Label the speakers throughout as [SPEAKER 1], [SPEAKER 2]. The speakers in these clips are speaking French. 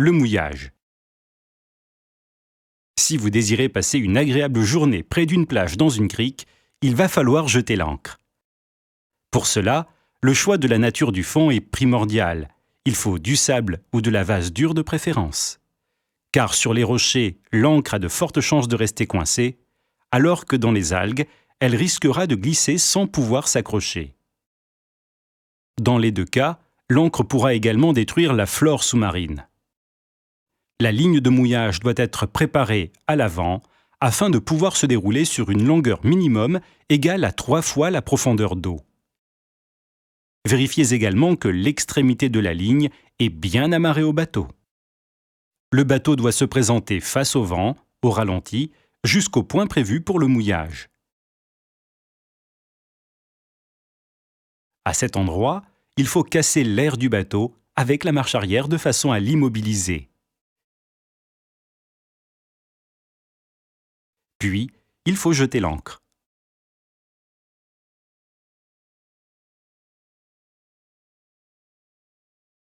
[SPEAKER 1] le mouillage. Si vous désirez passer une agréable journée près d'une plage dans une crique, il va falloir jeter l'ancre. Pour cela, le choix de la nature du fond est primordial. Il faut du sable ou de la vase dure de préférence. Car sur les rochers, l'ancre a de fortes chances de rester coincée, alors que dans les algues, elle risquera de glisser sans pouvoir s'accrocher. Dans les deux cas, l'ancre pourra également détruire la flore sous-marine. La ligne de mouillage doit être préparée à l'avant afin de pouvoir se dérouler sur une longueur minimum égale à 3 fois la profondeur d'eau. Vérifiez également que l'extrémité de la ligne est bien amarrée au bateau. Le bateau doit se présenter face au vent, au ralenti, jusqu'au point prévu pour le mouillage. À cet endroit, il faut casser l'air du bateau avec la marche arrière de façon à l'immobiliser. Puis, il faut jeter l'ancre.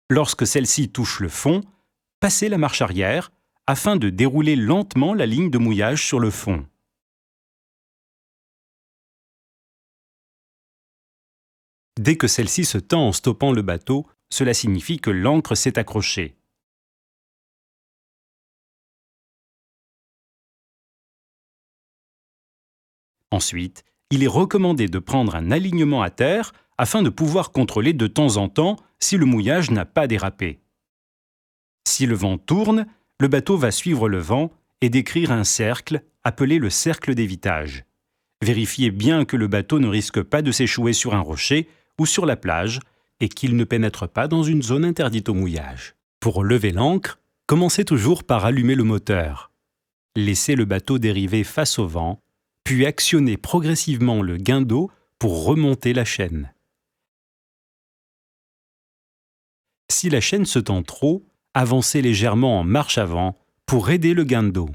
[SPEAKER 1] Lorsque celle-ci touche le fond, passez la marche arrière afin de dérouler lentement la ligne de mouillage sur le fond. Dès que celle-ci se tend en stoppant le bateau, cela signifie que l'ancre s'est accrochée. Ensuite, il est recommandé de prendre un alignement à terre afin de pouvoir contrôler de temps en temps si le mouillage n'a pas dérapé. Si le vent tourne, le bateau va suivre le vent et décrire un cercle appelé le cercle d'évitage. Vérifiez bien que le bateau ne risque pas de s'échouer sur un rocher ou sur la plage et qu'il ne pénètre pas dans une zone interdite au mouillage. Pour lever l'ancre, commencez toujours par allumer le moteur. Laissez le bateau dériver face au vent, puis actionnez progressivement le guindeau pour remonter la chaîne. Si la chaîne se tend trop, avancez légèrement en marche avant pour aider le guindeau.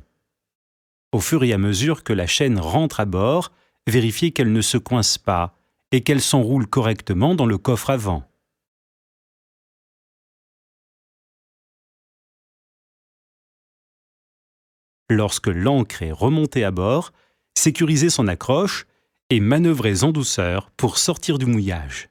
[SPEAKER 1] Au fur et à mesure que la chaîne rentre à bord, vérifiez qu'elle ne se coince pas et qu'elle s'enroule correctement dans le coffre avant. Lorsque l'ancre est remontée à bord, sécurisez son accroche et manœuvrez en douceur pour sortir du mouillage.